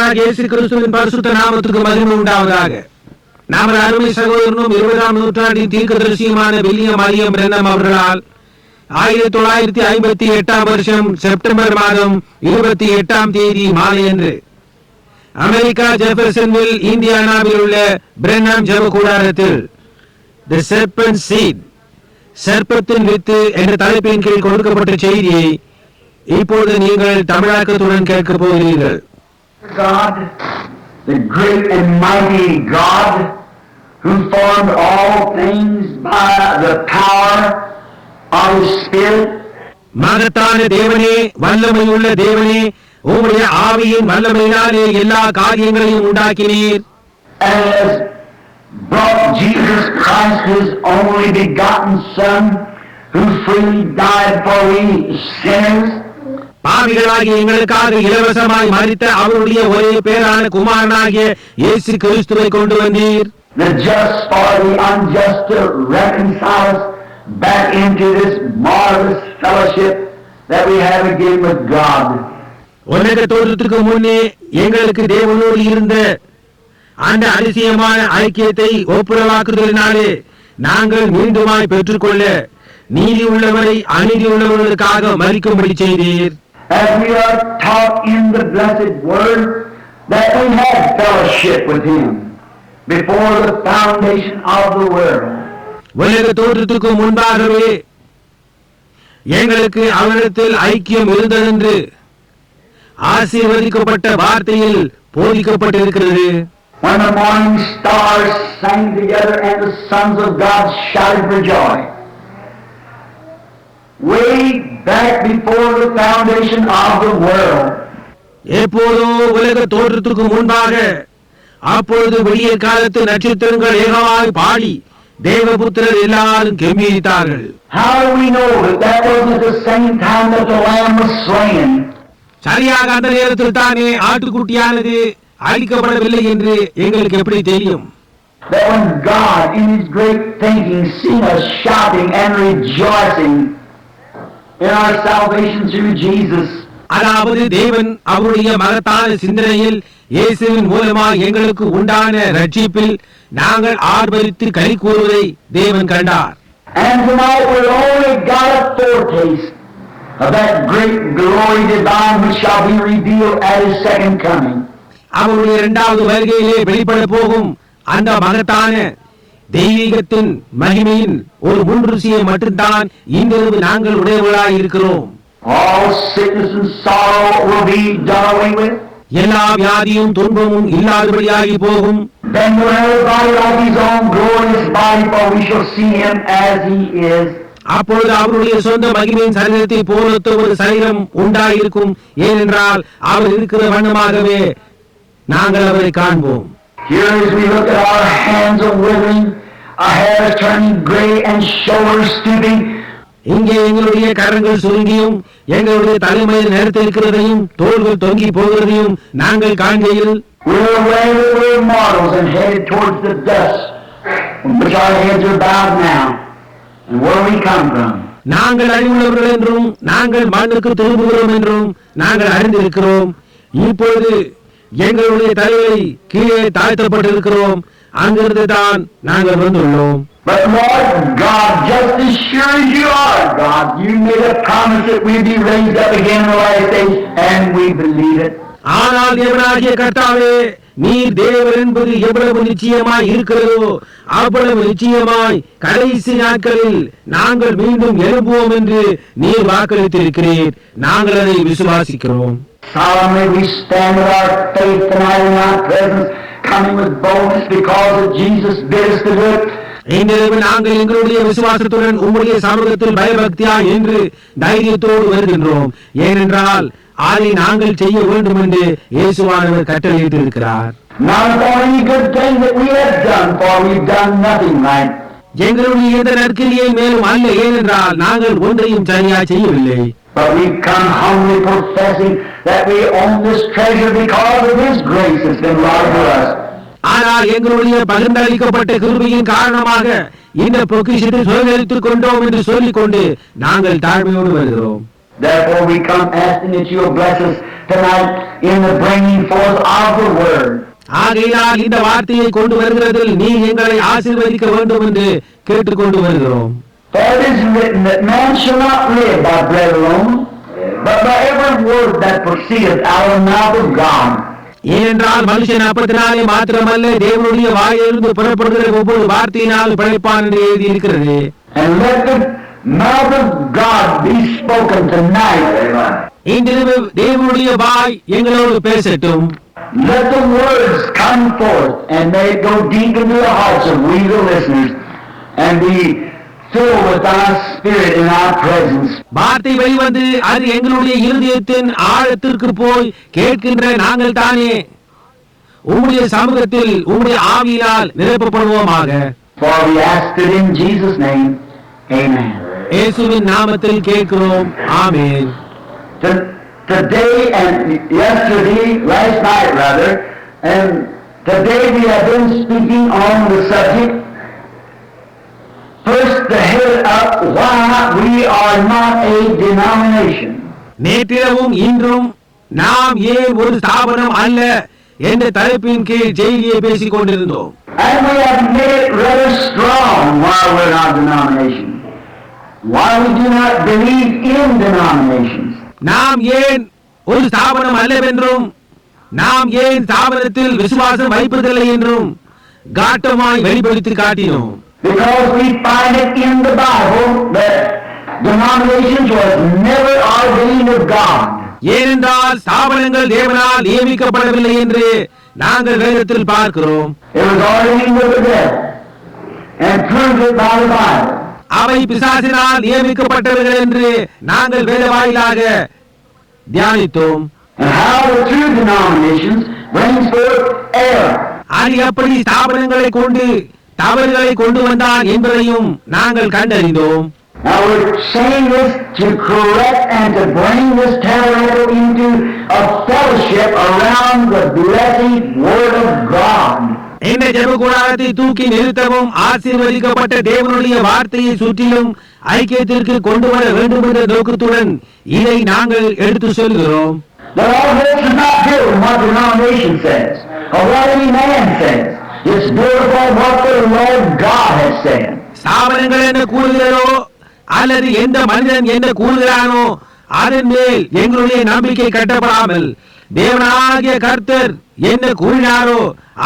கர்த்தராகிய இயேசு கிறிஸ்துவின் பரிசுத்த நாமத்துக்கு மகிமை உண்டாவதாக. நமது அருமை சகோதரனும் 20ஆம் நூற்றாண்டின் தீர்க்கதரிசியுமான வில்லியம் மரியம் பிரென்னம் அவர்களால் 1958 வருஷம் செப்டம்பர் மாதம் 28ஆம் தேதி மாலையன்று அமெரிக்கா ஜெஃபர்சன்வில் இந்தியானாவில் உள்ள பிரென்னம் ஜெப கூடாரத்தில் தி சர்பன்ட் சீட், சர்ப்பத்தின் வித்து என்ற தலைப்பின் கீழ் கொடுக்கப்பட்ட செய்தியை இப்போது நீங்கள் தமிழாக்கத்துடன் கேட்க போகிறீர்கள். God, the great and mighty God, who formed all things by the power of His Spirit. மகத்தான தேவனே, வல்லமையுள்ள தேவனே, உம்முடைய ஆவியின் வல்லமையினாலே எல்லா காரியங்களையும் உண்டாக்கினீர். And has brought Jesus Christ, His only begotten Son, who freely died for we sinners. பாவிகளாகிய எங்களுக்காக இலவசமாய் மரித்த அவருடைய ஒரே பேரான குமாரனாகிய இயேசு கிறிஸ்துவை கொண்டு வந்தீர். The just for the unjust, to reconcile us back into this marvelous fellowship that we have again with God. உலக தோற்றத்துக்கு முன்னே எங்களுக்கு தேவனோடு இருந்த அந்த அதிசயமான ஐக்கியத்தை ஒப்புரவாக்குதலினாலே நாங்கள் மீண்டுமாய் பெற்றுக்கொள்ள நீதி உள்ளவரை அநீதி உள்ளவர்களுக்காக மரிக்கும்படி செய்தீர். As we are taught in the blessed word that we had fellowship with Him before the foundation of the world. உலக தோற்றத்துக்கு முன்பாகவே எங்களுக்கு அவரிடத்தில் ஐக்கியம் இருந்ததென்று ஆசீர்வதிக்கப்பட்ட வார்த்தையில் போதிக்கப்பட்டிருக்கிறது. When the morning stars sang together and the sons of God shouted for joy. Way back before the foundation of the world. எப்போதோ உலக தோற்றத்துக்கு முன்பாக அப்பொழுது விடிய காலத்து நட்சத்திரங்கள் ஏகமாய் பாடி தேவபுத்திரர் எல்லாரும் கெம்பீரித்தார்கள். How do we know that that wasn't at the same time that the lamb was slain? சரியாக அந்த நேரத்தில் தானே ஆட்டுக்குட்டியானது அழிக்கப்படவில்லை என்று எங்களுக்கு எப்படி தெரியும்? That when God in His great thinking seen us shouting and rejoicing in our salvation through Jesus. அதாவது தேவன் அவருடைய மகத்தான சிந்தனையில் இயேசுவின் மூலமாக எங்களுக்கு உண்டான ரட்சிப்பில் நாங்கள் ஆர்ப்பரித்து களி கூறுவதை தேவன் கண்டார். And tonight we only got a foretaste of that great glory divine which shall be revealed at His second coming. அவருடைய இரண்டாவது வருகையிலே வெளிப்பட போகும் அந்த மகத்தான தெய்வீகத்தின் மகிமையின் ஒரு முன்ருசியை மட்டும்தான் இன்றிரவு நாங்கள் உடையவர்களாய் இருக்கிறோம். All sickness and sorrow will be done away with. எல்லா வியாதியும் துன்பமும் இல்லாதபடியாகி போகும். Then will everybody like his own glorious body, for we shall see Him as He is. அப்பொழுது அவருடைய சொந்த மகிமையின் சரீரத்தை போலத்த ஒரு சரீரம் உண்டாயிருக்கும். ஏனென்றால் அவர் இருக்கிற வண்ணமாகவே நாங்கள் அவரை காண்போம். Here as we look at our hands are withering, our hair is turning gray and shoulders stooping. இங்கே எங்களுடைய கரங்கள் சுருங்கியும் எங்களுடைய தலைமையில் நிறுத்தி இருக்கிறதையும் தோள்கள் தொங்கி போகிறதையும் நாங்கள் காண்கையில் we're aware that we're mortals and headed towards the dust, from which our heads are bowed now, and where we come from. நாங்கள் அறிவுள்ளவர்கள் என்றும் நாங்கள் மண்ணுக்கு திரும்புகிறோம் என்றும் நாங்கள் அறிந்திருக்கிறோம். இப்பொழுது எங்களுடைய தலையை கீழே தாழ்த்தப்பட்டிருக்கிறோம். அங்கிருந்து தான் நாங்கள் வந்துள்ளோம். But Lord God, just as sure as you are God, you made a promise that we'd be raised up again in the last days, and we believe it. ஆனால் தேவனாகிய கர்த்தாவே, நீர் தேவன் என்பது எவ்வளவு நிச்சயமாய் இருக்கிறதோ அவ்வளவு நிச்சயமாய் கடைசி நாட்களில் நாங்கள் மீண்டும் எழும்புவோம் என்று நீர் வாக்களித்திருக்கிறீர். நாங்கள் அதை விசுவாசிக்கிறோம். Solemnly we stand with our faith tonight in our presence, coming with boldness because of Jesus bid us to do it. இன்றிரவு நாங்கள் எங்களுடைய விசுவாசத்துடன் உம்முடைய சமூகத்தில் பயபக்தியா என்று தைரியத்தோடு வருகின்றோம். ஏனென்றால் அதை நாங்கள் செய்ய வேண்டும் என்று இயேசுவானவர் கட்டளையிட்டிருக்கிறார். Not for any good thing that we have done, for we've done nothing right. எங்களுடைய இந்த நற்கிரியை மேலும் அல்ல, ஏனென்றால் நாங்கள் ஒன்றையும் சரியா செய்யவில்லை. But we come humbly professing that we own this treasure because of His grace that's been allowed to us. ஆனால் எங்களுடைய பகிர்ந்தளிக்கப்பட்ட கிருபையின் காரணமாக இந்த பொக்கிஷத்தை சுதந்திரித்துக் கொண்டோம் என்று சொல்லிக் கொண்டு நாங்கள் தாழ்மையோடு வருகிறோம். Therefore we come asking that you will bless us tonight in the bringing forth of the word. ஆகையினால் இந்த வார்த்தையை கொண்டு வருகிறதில் நீ எங்களை ஆசீர்வதிக்க வேண்டும் என்று கேட்டுக்கொண்டு வருகிறோம். For it is written that man shall not live by bread alone, but by every word that proceedeth out of the mouth of God. ஏனென்றால் மனுஷன் அப்பத்தினாலே மாத்திரமல்ல தேவனுடைய வாயிலிருந்து புறப்படுகிற ஒவ்வொரு வார்த்தையினால் பிழைப்பான் என்று எழுதியிருக்கிறது. And let the mouth of God be spoken tonight. இன்றிரவு தேவனுடைய வாய் எங்களோடு பேசட்டும். Let the words come forth and may it go deep into the hearts of we the listeners and be filled with thy spirit in our presence. வார்த்தை வெளிவந்து அது எங்களுடைய இருதயத்தின் ஆழத்திற்கு போய் கேட்கின்ற நாங்கள் தானே உம்முடைய சமூகத்தில் உம்முடைய ஆவியினால் நிரப்பப்படுவோமாக. For we ask it in Jesus' name. Amen. இயேசுவின் நாமத்தில் கேட்கிறோம். ஆமென். Today and yesterday, last night rather, and today we have been speaking on the subject. First, the head up, why we are not a denomination. நேற்றிரவும் இன்றும் நாம் ஏன் ஒரு ஸ்தாபனம் அல்ல என்ற தலைப்பின் கீழ் செய்தியை பேசிக் கொண்டிருந்தோம். And we have made it rather strong why we're not a denomination. Why we do not believe in denominations. நாம் ஏன் ஒரு ஸ்தாபனம் அல்லவென்றும் நாம் ஏன் ஸ்தாபனத்தில் விசுவாசம் வைப்பதில்லை என்றும் காட்டமாய் வெளிப்படுத்தி காட்டினோம். Because we find it in the Bible that denominations was never ordained of God. ஏனென்றால் ஸ்தாபனங்கள் தேவனால் நியமிக்கப்படவில்லை என்று நாங்கள் வேதத்தில் பார்க்கிறோம். It was ordained of the devil and proved it by the Bible. அவை பிசாசினால் நியமிக்கப்பட்டவர்கள் என்று நாங்கள் வேத வாயிலாக தியானித்தோம். And how the true denominations brings forth error. அது எப்படி ஸ்தாபனங்களை கொண்டு தவறுகளை கொண்டு வந்தான் என்பதையும் நாங்கள் கண்டறிந்தோம். Now we're saying this to correct and to bring this tabernacle into a fellowship around the blessed Word of God. இந்த ஜெப கூடாரத்தை தூக்கி நிறுத்தவும் ஆசீர்வதிக்கப்பட்ட தேவனுடைய வார்த்தையை சுற்றிலும் ஐக்கியத்திற்கு கொண்டு வர வேண்டும் என்ற நோக்கத்துடன் இதை நாங்கள் எடுத்து சொல்கிறோம். But all this is not built on what the denomination says or what any man says. It's built upon what the Lord God has said. ஸ்தாபனங்கள் என்ன கூறுகிறதோ அல்லது எந்த மனிதன் என்ன கூறுகிறானோ அதன் மேல் எங்களுடைய நம்பிக்கை கட்டப்படாமல் தேவனாகிய கர்த்தர் என்ன கூறினாரோ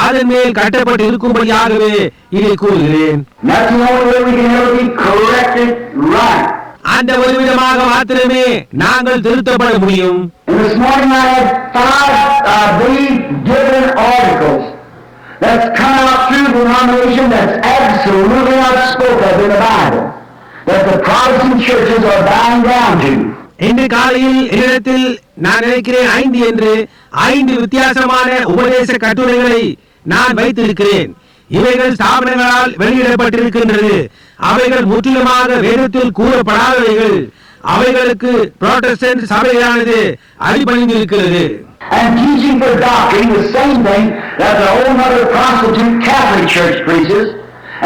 அதன் மேல் கட்டப்பட்டு இருக்கும்படியாகவே இதை கூறுகிறேன். That's the only way we can ever be corrected right. அந்த ஒரு விதமாக மாத்திரமே நாங்கள் திருத்தப்பட முடியும். And this morning I had 5 different articles that's come out through the denomination that's absolutely not spoken of in the Bible, that the Protestant churches are bowing down to. இன்று காலையில் என்னிடத்தில் நான் நினைக்கிறேன் 5 என்று 5 வித்தியாசமான உபதேச கட்டுரைகளை நான் வைத்திருக்கிறேன். இவைகள் ஸ்தாபனங்களால் வெளியிடப்பட்டிருக்கின்றது. அவைகள் முற்றிலுமாக வேதத்தில் கூறப்படாதவைகள். அவைகளுக்கு புராட்டஸ்டன்ட் சபையானது அடிபணிந்திருக்கிறது. And teaching for doctrine the same thing that the old mother prostitute Catholic Church preaches,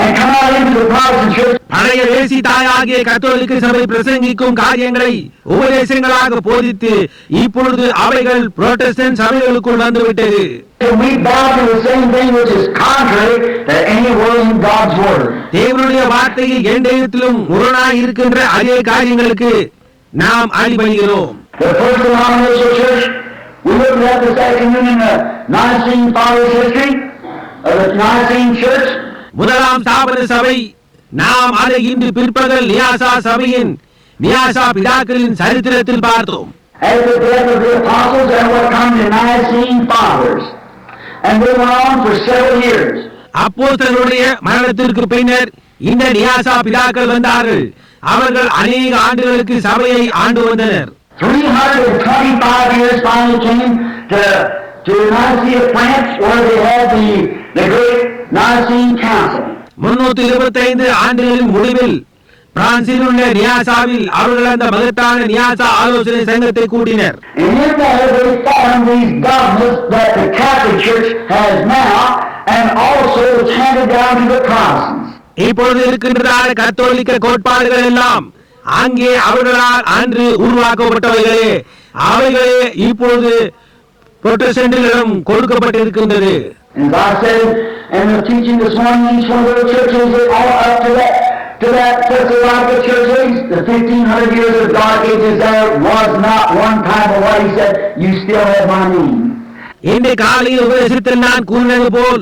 and come out into the Protestant church. பழைய வேசி தாயாகிய கத்தோலிக்க சபை பிரசங்கிக்கும் காரியங்களை உபதேசங்களாக போதித்து இப்பொழுது அவைகள் புராட்டஸ்டன்ட் சபைகளுக்குள் வந்துவிட்டது. And we bow to the same thing which is contrary to any word in God's word. தேவனுடைய வார்த்தையில் எந்த இடத்திலும் முரணாய் இருக்கின்ற அதே காரியங்களுக்கு நாம் அடிபணிகிறோம். The first denominational church, we looked at this afternoon in the Nicene Fathers' history of the Nicene Church. முதலாம் ஸ்தாபன சபை நாம் அதை இன்று பிற்பகல் நியாசா சபையின் நியாசா பிதாக்களின் சரித்திரத்தில் பார்த்தோம். After the death of the apostles, there were come the Nicene Fathers, and they went on for several years. அப்போஸ்தலருடைய மரணத்திற்கு பின்னர் இந்த நியாசா பிதாக்கள் வந்தார்கள். அவர்கள் அநேக ஆண்டுகளுக்கு சபையை ஆண்டு வந்தனர். 325 years finally came to Nicaea, France, where they had the great Nicene Council. 325 ஆண்டுகளின் முடிவில் பிரான்சில் உள்ள நியாசாவில் அவர்கள் அந்த மகத்தான நியாசா ஆலோசனை சங்கத்தை கூட்டினர். And in there they found these dogmas that the Catholic Church has now, and also it's handed down to the Protestants. இப்பொழுது இருக்கின்றதான கத்தோலிக்க கோட்பாடுகள் எல்லாம் அங்கே அவர்களால் அன்று உருவாக்கப்பட்டவைகளே அவைகளே இப்பொழுது புரொட்டஸ்டன்ட்களிடம் கொடுக்கப்பட்டிருக்கின்றது. And God said in the teaching this morning, each one of the churches, all up to that Thessalonica church age, the 1500 years of dark ages, there was not one time of what he said, you still have my name. இந்த காலையில் உபதேசத்தில் நான் கூறினது போல்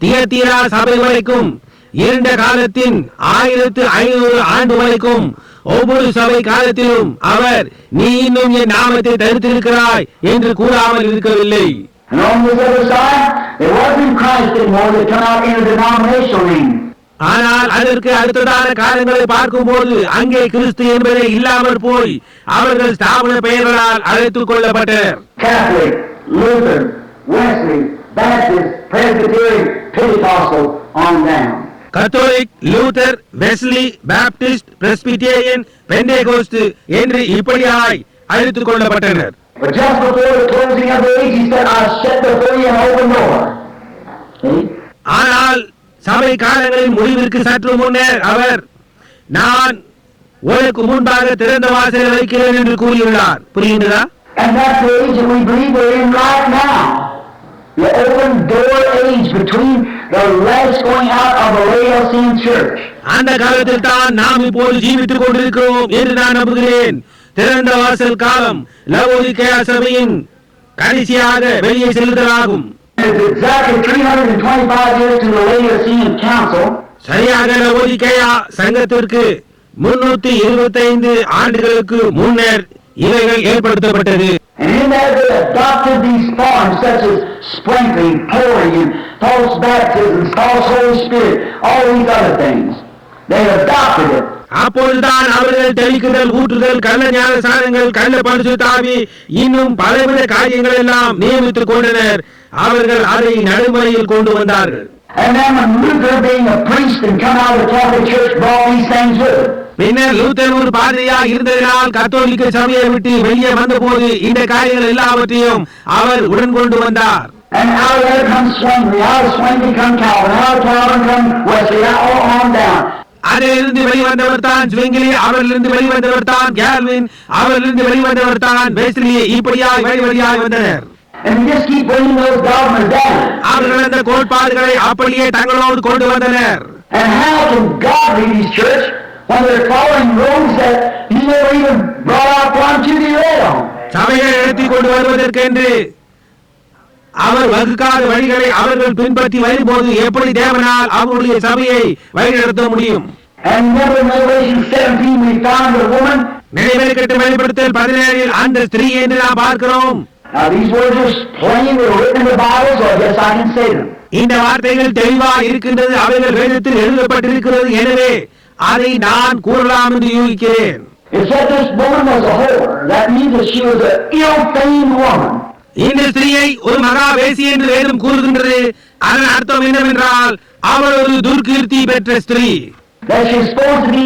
தியத்தீரா சபை வரைக்கும் இருண்ட காலத்தின் 1500 ஆண்டு வரைக்கும் ஒவ்வொரு சபை காலத்திலும் அவர் நீ இன்னும் என் நாமத்தை தரித்திருக்கிறாய் என்று கூறாமல் இருக்கவில்லை. And on this other side, it wasn't Christ anymore that turned out in a denominational name. ஆனால் அதற்கு அடுத்ததான காலங்களை பார்க்கும்போது அங்கே கிறிஸ்து என்பதே இல்லாமல் போய் அவர்கள் ஸ்தாபன பெயர்களால் அழைத்துக் கொள்ளப்பட்டனர். Catholic, Lutheran, Wesley, Baptist, Presbyterian, Pentecostal, on down. Catholic, Luther, Wesley, Baptist, Presbyterian, Pentecost என்று இப்படியாய் அழைத்துக் கொள்ளப்பட்டனர். But just before the closing of the age, he said, I set before you an open door. See? ஆனால் சபை காலங்களின் முடிவிற்கு சற்று முன்னர் அவர் நான் உனக்கு முன்பாக திறந்த வாசலை வைக்கிறேன் என்று கூறியுள்ளார். புரியுங்களா? And that's the age that we believe we're in right now. The open door age between the last going out of the Laodicean church. அந்த காலத்தில் தான் நாம் இப்போது ஜீவித்துக் கொண்டிருக்கிறோம் என்று நான் நம்புகிறேன். திறந்த வாசல் காலம் லவோதிக்கேயா சபையின் கடைசியாக வெளியே செல்லுதலாகும். It's exactly 325 years to the Laodicean council. சரியாக லவோதிக்கேயா சங்கத்திற்கு 325 ஆண்டுகளுக்கு முன்னர் இவைகள் ஏற்படுத்தப்பட்டது. And in that they adopted these forms such as sprinkling, pouring, and false baptisms, false Holy Spirit, all these other things. They adopted it. அப்பொழுதுதான் அவர்கள் தெளிக்குதல், ஊற்றுதல், கள்ள ஞானஸ்நானங்கள், கள்ள பரிசுத்தாவி இன்னும் பலவித காரியங்கள் எல்லாம் நியமித்துக் கொண்டனர். அவர்கள் அதை நடைமுறையில் கொண்டு வந்தார்கள். And then when Luther, being a priest and come out of the Catholic Church, brought these things with him. பின்னர் லூத்தர் ஒரு பாதிரியாக இருந்ததினால் கத்தோலிக்க சபையை விட்டு வெளியே வந்தபோது இந்த காரியங்கள் எல்லாவற்றையும் அவர் உடன் கொண்டு வந்தார். And out of there comes Zwingli, out of Zwingli come Calvin, out of Calvin come Wesley, all on down. அதிலிருந்து வெளிவந்தவர் தான் ஸ்விங்கிலி, அவரிலிருந்து வெளிவந்தவர் தான் கேல்வின், அவரிலிருந்து வெளிவந்தவர் தான் வெஸ்லி, இப்படியாய் வழிவழியாய் வந்தனர். And we just keep bringing those dogmas down. அவர்கள் அந்த கோட்பாடுகளை அப்படியே தங்களோடு கொண்டு வந்தனர். And how can God lead His church when they're following rules that He never even brought out one to the on? சபையை நடத்தி கொண்டு வருவதற்கென்று அவர் வகுக்காத வழிகளை அவர்கள் பின்பற்றி வரும்போது எப்படி தேவனால் அவருடைய சபையை வழிநடத்த முடியும்? And never in Revelation 17 we found a woman. நினைவிருக்கட்டு வெளிப்படுத்தல் 17 அந்த ஸ்திரீ என்று நாம் பார்க்கிறோம். Now these words are plain, they're written in the Bible, so I guess I can say them. இந்த வார்த்தைகள் தெளிவா இருக்கின்றது, அவைகள் வேதத்தில் எழுதப்பட்டிருக்கிறது, எனவே அதை நான் கூறலாம் என்று யூகிக்கிறேன். It said this woman was a whore. That means that she was an ill-famed woman. இந்த ஸ்திரீயை ஒரு மகா வேசி என்று வேதம் கூறுகின்றது. அதன் அர்த்தம் என்னவென்றால் அவள் ஒரு துர்கீர்த்தி பெற்ற ஸ்திரீ. That she's supposed to be